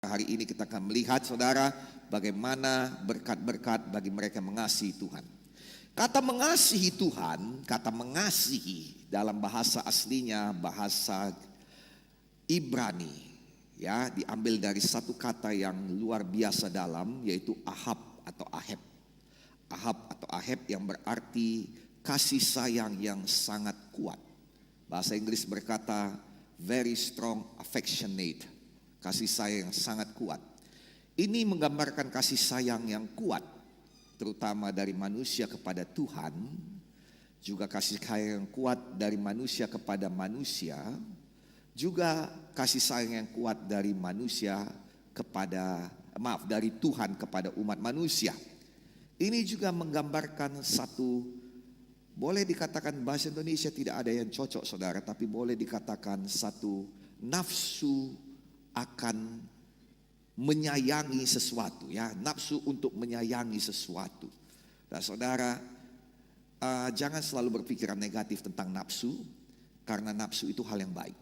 Hari ini kita akan melihat, saudara, bagaimana berkat-berkat bagi mereka yang mengasihi Tuhan. Kata mengasihi Tuhan, kata mengasihi dalam bahasa aslinya, bahasa Ibrani, ya, diambil dari satu kata yang luar biasa dalam, yaitu ahab atau aheb. Ahab atau aheb yang berarti kasih sayang yang sangat kuat. Bahasa Inggris berkata very strong affectionate. Kasih sayang yang sangat kuat. Ini menggambarkan kasih sayang yang kuat, terutama dari manusia kepada Tuhan, juga kasih sayang yang kuat dari manusia kepada manusia, juga kasih sayang yang kuat dari manusia kepada, dari Tuhan kepada umat manusia. Ini juga menggambarkan satu, boleh dikatakan bahasa Indonesia tidak ada yang cocok, saudara, tapi boleh dikatakan satu nafsu akan menyayangi sesuatu, ya, nafsu untuk menyayangi sesuatu. Nah, saudara, jangan selalu berpikiran negatif tentang nafsu, karena nafsu itu hal yang baik.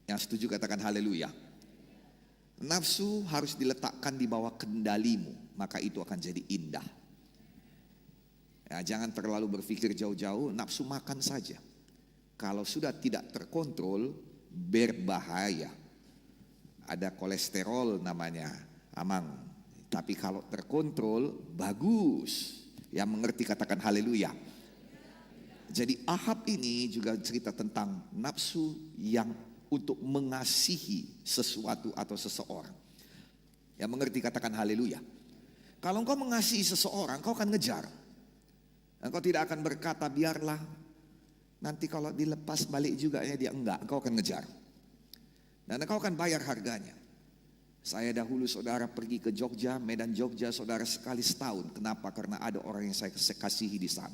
Yang setuju katakan haleluya. Nafsu harus diletakkan di bawah kendalimu, maka itu akan jadi indah. Ya, jangan terlalu berpikir jauh-jauh, nafsu makan saja. Kalau sudah tidak terkontrol, berbahaya. Ada kolesterol namanya, amang. Tapi kalau terkontrol, bagus. Yang mengerti katakan haleluya. Jadi Ahab ini juga cerita tentang nafsu yang untuk mengasihi sesuatu atau seseorang. Yang mengerti katakan haleluya. Kalau engkau mengasihi seseorang, engkau akan ngejar. Engkau tidak akan berkata biarlah nanti kalau dilepas balik juga ya dia, enggak, engkau akan ngejar. Dan engkau akan bayar harganya. Saya dahulu, saudara, pergi ke Jogja, Medan Jogja, saudara, sekali setahun. Kenapa? Karena ada orang yang saya kasihi di sana.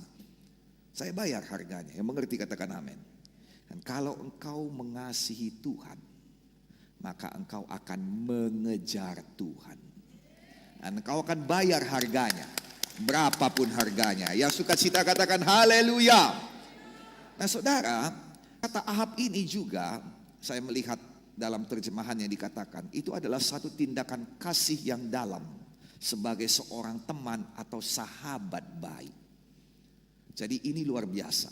Saya bayar harganya. Yang mengerti katakan amin. Dan kalau engkau mengasihi Tuhan, maka engkau akan mengejar Tuhan. Dan engkau akan bayar harganya, berapapun harganya. Yang sukacita katakan haleluya. Nah, saudara, kata Ahab ini juga saya melihat dalam terjemahan yang dikatakan itu adalah satu tindakan kasih yang dalam sebagai seorang teman atau sahabat baik. Jadi ini luar biasa.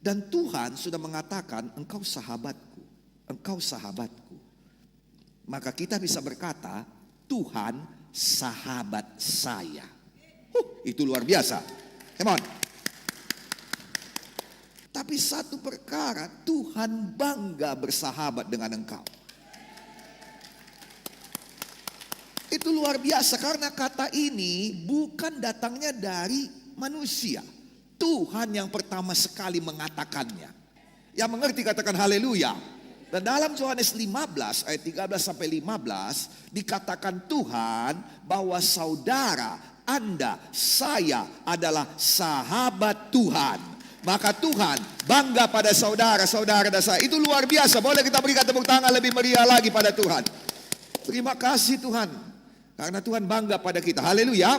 Dan Tuhan sudah mengatakan engkau sahabatku, engkau sahabatku. Maka kita bisa berkata Tuhan sahabat saya. Itu luar biasa. Come on. Tapi satu perkara, Tuhan bangga bersahabat dengan engkau. Itu luar biasa karena kata ini bukan datangnya dari manusia. Tuhan yang pertama sekali mengatakannya. Yang mengerti katakan haleluya. Dan dalam Yohanes 15 ayat 13 sampai 15 dikatakan Tuhan bahwa saudara, Anda, saya adalah sahabat Tuhan. Maka Tuhan bangga pada saudara-saudara dan saya. Itu luar biasa. Boleh kita berikan tepuk tangan lebih meriah lagi pada Tuhan. Terima kasih Tuhan. Karena Tuhan bangga pada kita. Haleluya.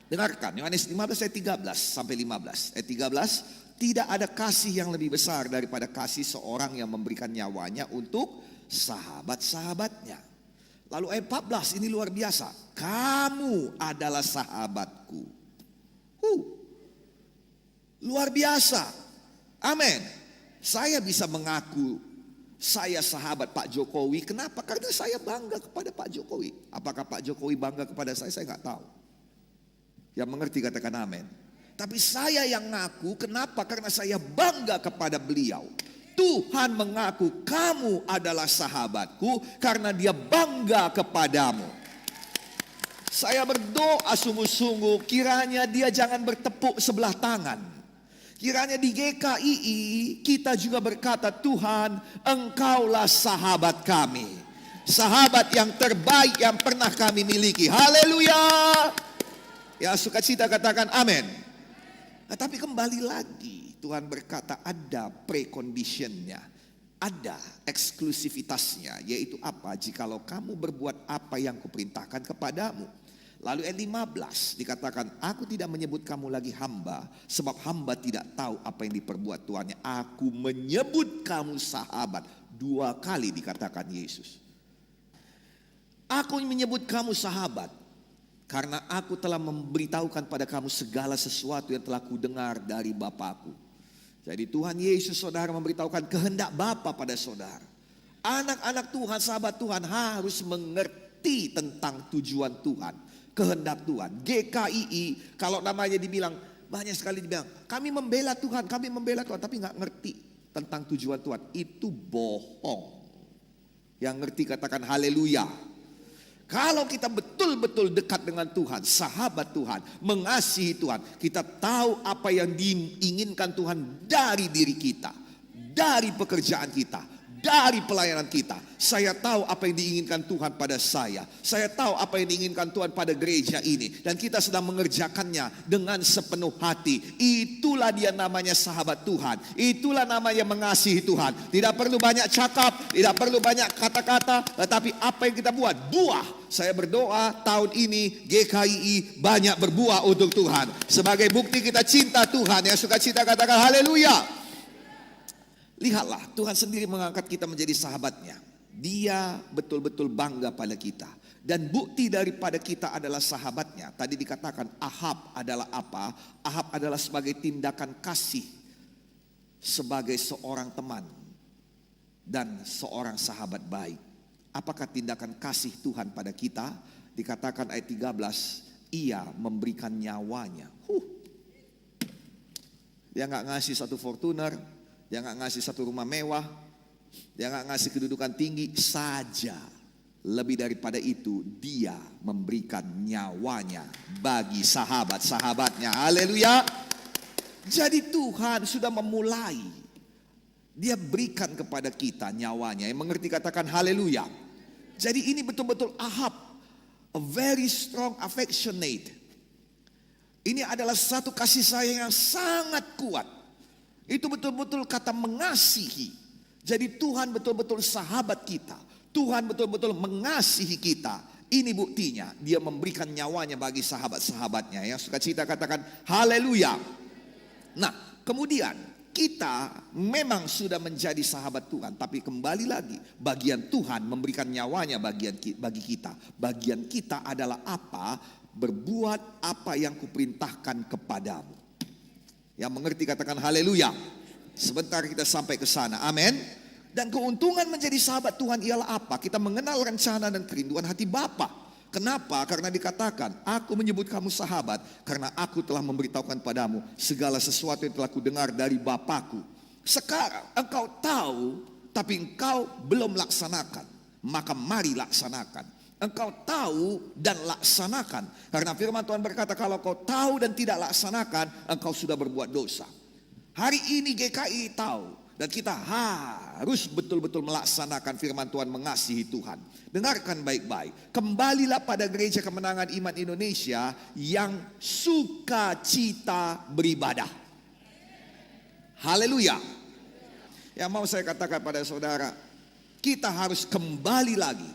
Dengarkan Yohanes 15 ayat 13 sampai 15. Ayat 13, tidak ada kasih yang lebih besar daripada kasih seorang yang memberikan nyawanya untuk sahabat-sahabatnya. Lalu ayat 14 ini luar biasa. Kamu adalah sahabatku. Luar biasa. Amin. Saya bisa mengaku saya sahabat Pak Jokowi. Kenapa? Karena saya bangga kepada Pak Jokowi. Apakah Pak Jokowi bangga kepada saya nggak tahu. Yang mengerti katakan amin. Tapi saya yang ngaku. Kenapa? Karena saya bangga kepada beliau. Tuhan mengaku kamu adalah sahabatku karena dia bangga kepadamu. Saya berdoa sungguh-sungguh kiranya dia jangan bertepuk sebelah tangan. Kiranya di GKII kita juga berkata Tuhan engkaulah sahabat kami. Sahabat yang terbaik yang pernah kami miliki. Haleluya. Ya sukacita katakan amin. Nah, tapi kembali lagi Tuhan berkata ada preconditionnya. Ada eksklusivitasnya. Yaitu apa? Jikalau kamu berbuat apa yang kuperintahkan kepadamu. Lalu ayat 15 dikatakan aku tidak menyebut kamu lagi hamba sebab hamba tidak tahu apa yang diperbuat tuannya. Aku menyebut kamu sahabat. 2 kali dikatakan Yesus. Aku menyebut kamu sahabat karena aku telah memberitahukan pada kamu segala sesuatu yang telah kudengar dari Bapakku. Jadi Tuhan Yesus saudara memberitahukan kehendak Bapa pada saudara. Anak-anak Tuhan, sahabat Tuhan harus mengerti tentang tujuan Tuhan, kehendak Tuhan. GKII kalau namanya dibilang, banyak sekali dibilang kami membela Tuhan, tapi gak ngerti tentang tujuan Tuhan. Itu bohong. Yang ngerti katakan haleluya. Kalau kita betul-betul dekat dengan Tuhan, sahabat Tuhan, mengasihi Tuhan, kita tahu apa yang diinginkan Tuhan dari diri kita, dari pekerjaan kita, dari pelayanan kita. Saya tahu apa yang diinginkan Tuhan pada saya. Saya tahu apa yang diinginkan Tuhan pada gereja ini. Dan kita sedang mengerjakannya dengan sepenuh hati. Itulah dia namanya sahabat Tuhan. Itulah namanya mengasihi Tuhan. Tidak perlu banyak cakap, tidak perlu banyak kata-kata, tetapi apa yang kita buat, buah. Saya berdoa tahun ini GKII banyak berbuah untuk Tuhan. Sebagai bukti kita cinta Tuhan. Yang suka cinta katakan haleluya. Lihatlah, Tuhan sendiri mengangkat kita menjadi sahabatnya. Dia betul-betul bangga pada kita. Dan bukti daripada kita adalah sahabatnya. Tadi dikatakan Ahab adalah apa? Ahab adalah sebagai tindakan kasih. Sebagai seorang teman. Dan seorang sahabat baik. Apakah tindakan kasih Tuhan pada kita? Dikatakan ayat 13. Ia memberikan nyawanya. Dia gak ngasih satu Fortuner. Dia gak ngasih satu rumah mewah. Dia gak ngasih kedudukan tinggi saja. Lebih daripada itu, dia memberikan nyawanya bagi sahabat-sahabatnya. Haleluya. Jadi Tuhan sudah memulai. Dia berikan kepada kita nyawanya. Yang mengerti katakan haleluya. Jadi ini betul-betul Ahab. A very strong affectionate. Ini adalah satu kasih sayang yang sangat kuat. Itu betul-betul kata mengasihi. Jadi Tuhan betul-betul sahabat kita. Tuhan betul-betul mengasihi kita. Ini buktinya. Dia memberikan nyawanya bagi sahabat-sahabatnya. Yang suka cita katakan haleluya. Nah kemudian kita memang sudah menjadi sahabat Tuhan. Tapi kembali lagi. Bagian Tuhan memberikan nyawanya bagi kita. Bagian kita adalah apa? Berbuat apa yang kuperintahkan kepadamu. Yang mengerti katakan haleluya. Sebentar kita sampai ke sana. Amin. Dan keuntungan menjadi sahabat Tuhan ialah apa? Kita mengenal rencana dan kerinduan hati Bapa. Kenapa? Karena dikatakan, aku menyebut kamu sahabat karena aku telah memberitahukan padamu segala sesuatu yang telah kudengar dari Bapakku. Sekarang engkau tahu, tapi engkau belum laksanakan. Maka mari laksanakan. Engkau tahu dan laksanakan. Karena firman Tuhan berkata, kalau kau tahu dan tidak laksanakan, engkau sudah berbuat dosa. Hari ini GKI tahu dan kita harus betul-betul melaksanakan firman Tuhan mengasihi Tuhan. Dengarkan baik-baik. Kembalilah pada Gereja Kemenangan Iman Indonesia yang sukacita beribadah. Haleluya. Yang mau saya katakan pada saudara, kita harus kembali lagi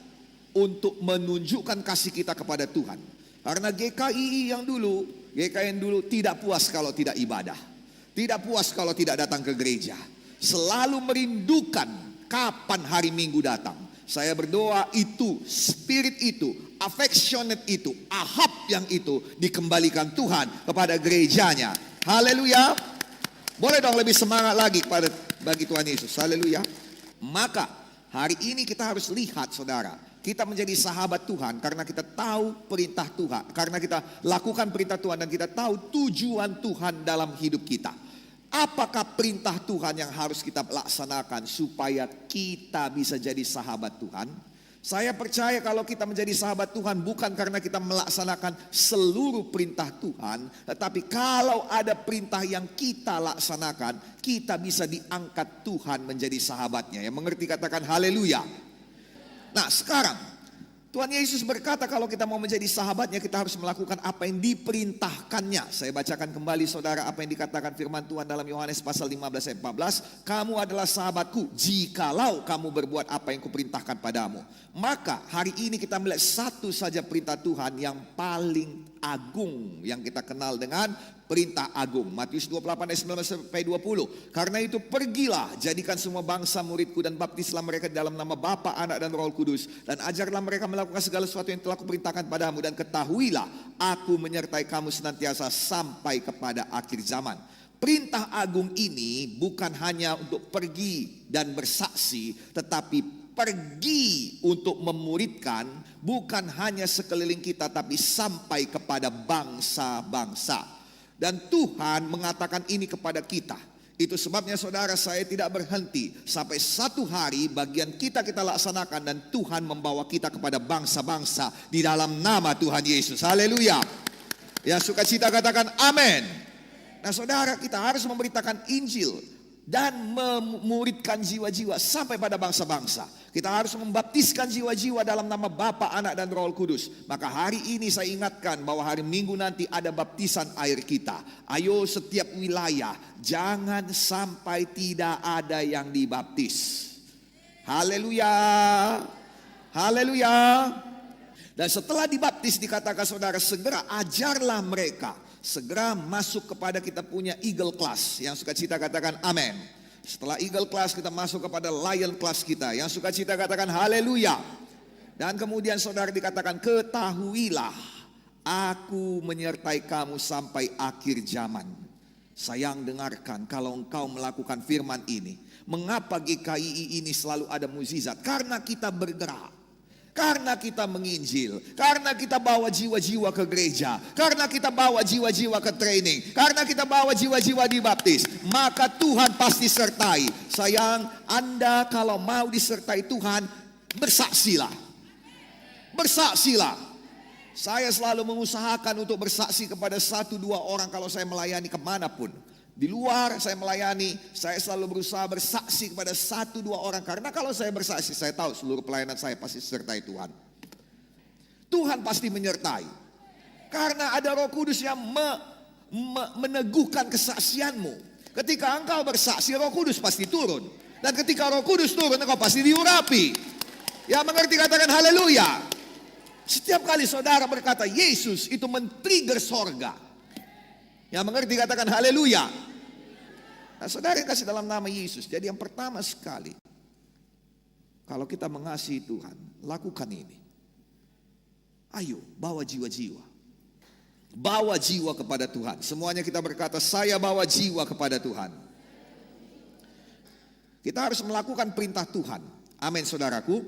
untuk menunjukkan kasih kita kepada Tuhan. Karena GKI yang dulu tidak puas kalau tidak ibadah. Tidak puas kalau tidak datang ke gereja. Selalu merindukan kapan hari Minggu datang. Saya berdoa itu, spirit itu, affectionate itu, Ahab yang itu dikembalikan Tuhan kepada gerejanya. Haleluya. Boleh dong lebih semangat lagi bagi Tuhan Yesus. Haleluya. Maka hari ini kita harus lihat saudara. Kita menjadi sahabat Tuhan karena kita tahu perintah Tuhan. Karena kita lakukan perintah Tuhan dan kita tahu tujuan Tuhan dalam hidup kita. Apakah perintah Tuhan yang harus kita laksanakan supaya kita bisa jadi sahabat Tuhan? Saya percaya kalau kita menjadi sahabat Tuhan bukan karena kita melaksanakan seluruh perintah Tuhan. Tetapi kalau ada perintah yang kita laksanakan, kita bisa diangkat Tuhan menjadi sahabatnya. Yang mengerti katakan haleluya. Nah sekarang Tuhan Yesus berkata kalau kita mau menjadi sahabatnya kita harus melakukan apa yang diperintahkannya. Saya bacakan kembali saudara apa yang dikatakan firman Tuhan dalam Yohanes pasal 15 ayat 14. Kamu adalah sahabatku jikalau kamu berbuat apa yang kuperintahkan padamu. Maka hari ini kita melihat satu saja perintah Tuhan yang paling agung yang kita kenal dengan perintah agung. Matius 28 ayat 19 sampai 20. Karena itu pergilah, jadikan semua bangsa muridku dan baptislah mereka dalam nama Bapa, Anak dan Roh Kudus, dan ajarlah mereka melakukan segala sesuatu yang telah kuperintahkan padamu, dan ketahuilah aku menyertai kamu senantiasa sampai kepada akhir zaman. Perintah agung ini bukan hanya untuk pergi dan bersaksi, tetapi pergi untuk memuridkan, bukan hanya sekeliling kita, tapi sampai kepada bangsa-bangsa. Dan Tuhan mengatakan ini kepada kita. Itu sebabnya saudara, saya tidak berhenti sampai satu hari bagian kita laksanakan, dan Tuhan membawa kita kepada bangsa-bangsa di dalam nama Tuhan Yesus. Haleluya. Yang sukacita katakan amin. Nah saudara, kita harus memberitakan Injil dan memuridkan jiwa-jiwa sampai pada bangsa-bangsa. Kita harus membaptiskan jiwa-jiwa dalam nama Bapa, Anak dan Roh Kudus. Maka hari ini saya ingatkan bahwa hari Minggu nanti ada baptisan air kita. Ayo setiap wilayah, jangan sampai tidak ada yang dibaptis. Haleluya. Haleluya. Dan setelah dibaptis dikatakan saudara, segera ajarlah mereka. Segera masuk kepada kita punya Eagle Class. Yang sukacita katakan amin. Setelah Eagle Class kita masuk kepada Lion Class kita. Yang sukacita katakan haleluya. Dan kemudian saudara dikatakan, ketahuilah aku menyertai kamu sampai akhir zaman. Sayang, dengarkan, kalau engkau melakukan firman ini, mengapa GKI ini selalu ada mukjizat? Karena kita bergerak. Karena kita menginjil, karena kita bawa jiwa-jiwa ke gereja, karena kita bawa jiwa-jiwa ke training, karena kita bawa jiwa-jiwa dibaptis, maka Tuhan pasti sertai. Sayang, Anda kalau mau disertai Tuhan, bersaksilah. Bersaksilah. Saya selalu mengusahakan untuk bersaksi kepada 1-2 orang kalau saya melayani kemanapun. Di luar saya melayani, saya selalu berusaha bersaksi kepada 1-2 orang. Karena kalau saya bersaksi, saya tahu seluruh pelayanan saya pasti disertai Tuhan. Tuhan pasti menyertai. Karena ada Roh Kudus yang meneguhkan kesaksianmu. Ketika engkau bersaksi, Roh Kudus pasti turun. Dan ketika Roh Kudus turun, engkau pasti diurapi. Yang mengerti katakan haleluya. Setiap kali saudara berkata Yesus, itu men-trigger sorga. Yang mengerti katakan haleluya. Nah saudara yang kasih dalam nama Yesus. Jadi yang pertama sekali, kalau kita mengasihi Tuhan, lakukan ini. Ayo bawa jiwa-jiwa. Bawa jiwa kepada Tuhan. Semuanya kita berkata, saya bawa jiwa kepada Tuhan. Kita harus melakukan perintah Tuhan. Amin saudaraku.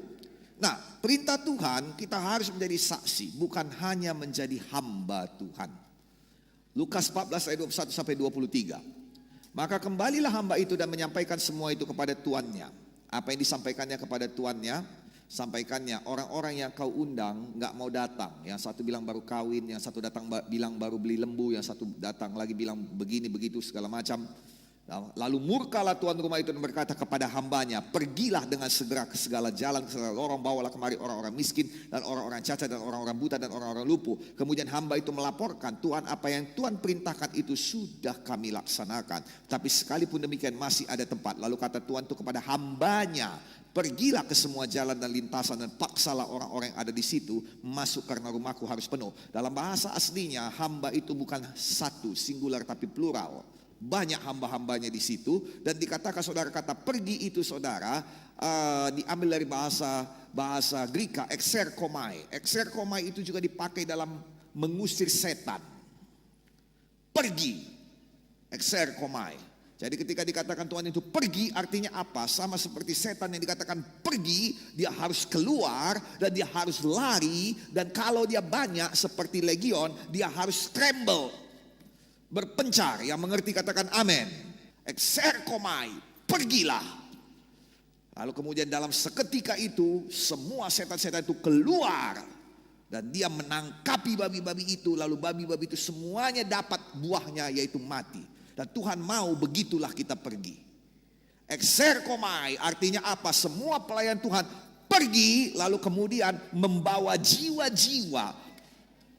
Nah perintah Tuhan, kita harus menjadi saksi, bukan hanya menjadi hamba Tuhan. Lukas 14 ayat 21 sampai 23. Maka kembalilah hamba itu dan menyampaikan semua itu kepada tuannya. Apa yang disampaikannya kepada tuannya? Sampaikannya, orang-orang yang kau undang gak mau datang. Yang satu bilang baru kawin, yang satu datang bilang baru beli lembu, yang satu datang lagi bilang begini begitu segala macam. Lalu murkalah tuan rumah itu dan berkata kepada hambanya, pergilah dengan segera ke segala jalan, ke segala lorong, bawalah kemari orang-orang miskin dan orang-orang cacat dan orang-orang buta dan orang-orang lumpuh. Kemudian hamba itu melaporkan, Tuhan, apa yang Tuhan perintahkan itu sudah kami laksanakan. Tapi sekalipun demikian masih ada tempat. Lalu kata Tuhan itu kepada hambanya, pergilah ke semua jalan dan lintasan dan paksalah orang-orang yang ada di situ masuk karena rumahku harus penuh. Dalam bahasa aslinya hamba itu bukan satu singular tapi plural. Banyak hamba-hambanya di situ. Dan dikatakan saudara kata pergi itu saudara diambil dari bahasa Greka exerkomai. Exerkomai itu juga dipakai dalam mengusir setan. Pergi. Exerkomai. Jadi ketika dikatakan Tuhan itu pergi artinya apa? Sama seperti setan yang dikatakan pergi, dia harus keluar dan dia harus lari. Dan kalau dia banyak seperti legion, dia harus tremble, berpencar. Yang mengerti katakan amin. Exerkomai, pergilah. Lalu kemudian dalam seketika itu semua setan-setan itu keluar. Dan dia menangkapi babi-babi itu. Lalu babi-babi itu semuanya dapat buahnya yaitu mati. Dan Tuhan mau begitulah kita pergi. Exerkomai artinya apa? Semua pelayan Tuhan pergi lalu kemudian membawa jiwa-jiwa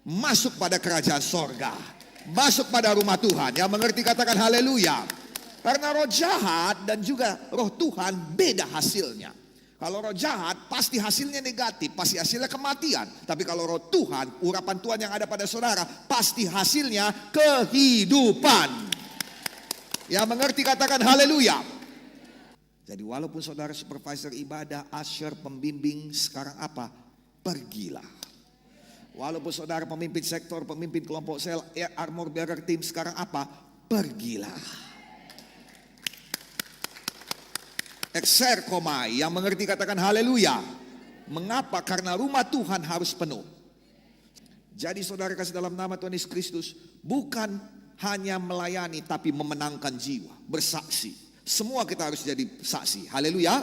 masuk pada kerajaan sorga. Masuk pada rumah Tuhan. Yang mengerti katakan haleluya. Karena roh jahat dan juga roh Tuhan beda hasilnya. Kalau roh jahat pasti hasilnya negatif, pasti hasilnya kematian. Tapi kalau roh Tuhan, urapan Tuhan yang ada pada saudara, pasti hasilnya kehidupan. Yang mengerti katakan haleluya. Jadi walaupun saudara supervisor ibadah, usher, pembimbing, sekarang apa? Pergilah. Walaupun saudara pemimpin sektor, pemimpin kelompok sel, armor bearer team, sekarang apa? Pergilah. Ekserkomai, yang mengerti katakan haleluya. Mengapa? Karena rumah Tuhan harus penuh. Jadi saudara kasih dalam nama Tuhan Yesus Kristus, bukan hanya melayani tapi memenangkan jiwa, bersaksi. Semua kita harus jadi saksi. Haleluya.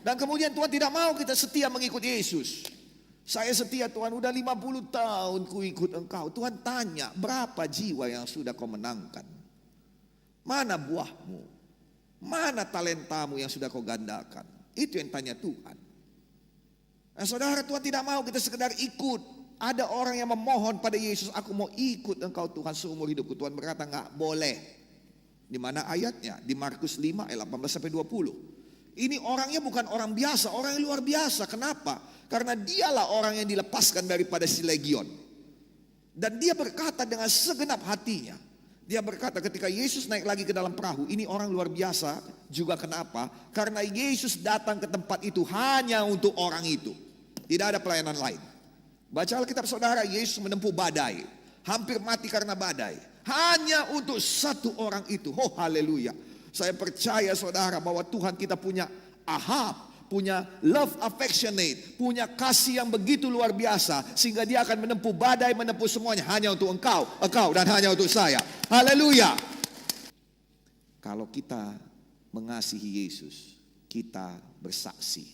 Dan kemudian Tuhan tidak mau kita setia mengikuti Yesus. Saya setia Tuhan, udah 50 tahun ku ikut engkau. Tuhan tanya, berapa jiwa yang sudah kau menangkan? Mana buahmu? Mana talentamu yang sudah kau gandakan? Itu yang tanya Tuhan. Nah saudara, Tuhan tidak mau kita sekedar ikut. Ada orang yang memohon pada Yesus, aku mau ikut engkau Tuhan seumur hidupku. Tuhan berkata enggak boleh. Di mana ayatnya? Di Markus 5 ayat 18-20. Ini orangnya bukan orang biasa, orang yang luar biasa. Kenapa? Karena dialah orang yang dilepaskan daripada si legion. Dan dia berkata dengan segenap hatinya. Dia berkata ketika Yesus naik lagi ke dalam perahu, ini orang luar biasa juga. Kenapa? Karena Yesus datang ke tempat itu hanya untuk orang itu. Tidak ada pelayanan lain. Baca Alkitab saudara, Yesus menempuh badai. Hampir mati karena badai. Hanya untuk satu orang itu. Oh haleluya. Saya percaya saudara bahwa Tuhan kita punya Ahab. Punya love affectionate, punya kasih yang begitu luar biasa, sehingga dia akan menempuh badai, menempuh semuanya hanya untuk engkau dan hanya untuk saya. Haleluya. Kalau kita mengasihi Yesus, kita bersaksi.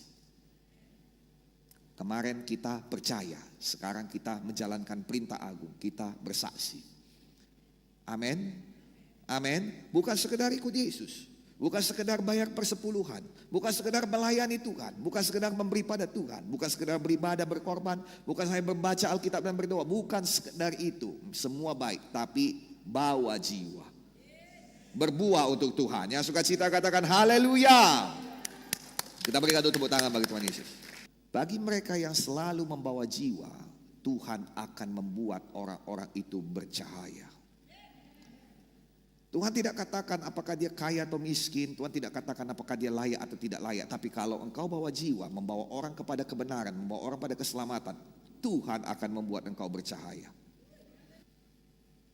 Kemarin kita percaya, sekarang kita menjalankan perintah agung, kita bersaksi. Amin. Amin. Bukan sekedar ikut Yesus. Bukan sekedar bayar persepuluhan, bukan sekedar melayani Tuhan, bukan sekedar memberi pada Tuhan, bukan sekedar beribadah berkorban, bukan hanya membaca Alkitab dan berdoa, bukan sekedar itu. Semua baik, tapi bawa jiwa. Berbuah untuk Tuhan. Yang suka cita katakan haleluya. Kita berikan tepuk tangan bagi Tuhan Yesus. Bagi mereka yang selalu membawa jiwa, Tuhan akan membuat orang-orang itu bercahaya. Tuhan tidak katakan apakah dia kaya atau miskin. Tuhan tidak katakan apakah dia layak atau tidak layak. Tapi kalau engkau bawa jiwa, membawa orang kepada kebenaran, membawa orang pada keselamatan, Tuhan akan membuat engkau bercahaya.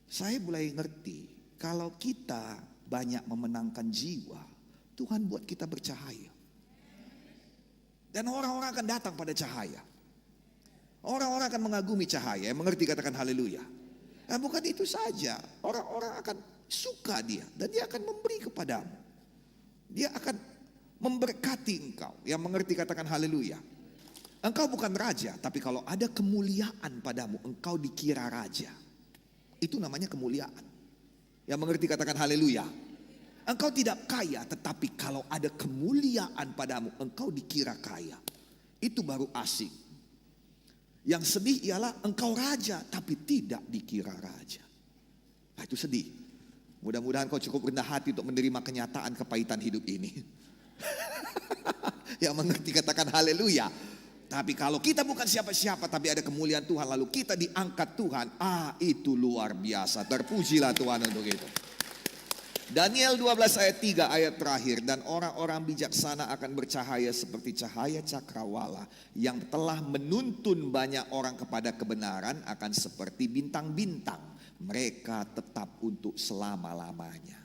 Saya mulai ngerti, kalau kita banyak memenangkan jiwa, Tuhan buat kita bercahaya. Dan orang-orang akan datang pada cahaya. Orang-orang akan mengagumi cahaya. Yang mengerti katakan haleluya. Nah, bukan itu saja, orang-orang akan suka dia dan dia akan memberi kepadamu. Dia akan memberkati engkau. Yang mengerti katakan haleluya. Engkau bukan raja, tapi kalau ada kemuliaan padamu, engkau dikira raja. Itu namanya kemuliaan. Yang mengerti katakan haleluya. Engkau tidak kaya, tetapi kalau ada kemuliaan padamu, engkau dikira kaya. Itu baru asing. Yang sedih ialah engkau raja, tapi tidak dikira raja. Nah, itu sedih. Mudah-mudahan kau cukup rendah hati untuk menerima kenyataan kepahitan hidup ini. Yang mengerti katakan haleluya. Tapi kalau kita bukan siapa-siapa, tapi ada kemuliaan Tuhan, lalu kita diangkat Tuhan, itu luar biasa. Terpujilah Tuhan untuk itu. Daniel 12 ayat 3 ayat terakhir. Dan orang-orang bijaksana akan bercahaya seperti cahaya cakrawala, yang telah menuntun banyak orang kepada kebenaran, akan seperti bintang-bintang. Mereka tetap untuk selama-lamanya.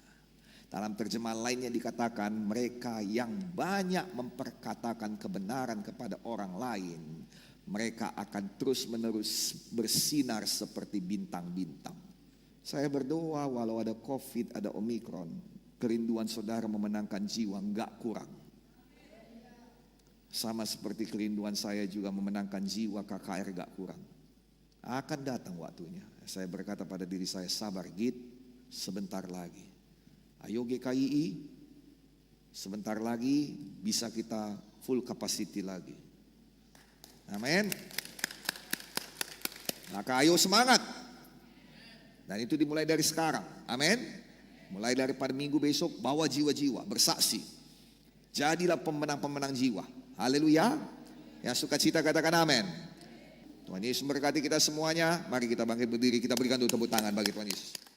Dalam terjemahan lainnya dikatakan, mereka yang banyak memperkatakan kebenaran kepada orang lain, mereka akan terus-menerus bersinar seperti bintang-bintang. Saya berdoa walau ada COVID, ada Omikron, kerinduan saudara memenangkan jiwa enggak kurang. Sama seperti kerinduan saya juga memenangkan jiwa KKR enggak kurang. Akan datang waktunya. Saya berkata pada diri saya, sabar Git, sebentar lagi. Ayo GKII, sebentar lagi bisa kita full capacity lagi. Amin. Maka ayo semangat. Dan itu dimulai dari sekarang. Amin. Mulai daripada minggu besok, bawa jiwa-jiwa, bersaksi. Jadilah pemenang-pemenang jiwa. Haleluya. Yang sukacita katakan amin. Tuhan Yesus memberkati kita semuanya. Mari kita bangkit berdiri, kita berikan dulu tepuk tangan bagi Tuhan Yesus.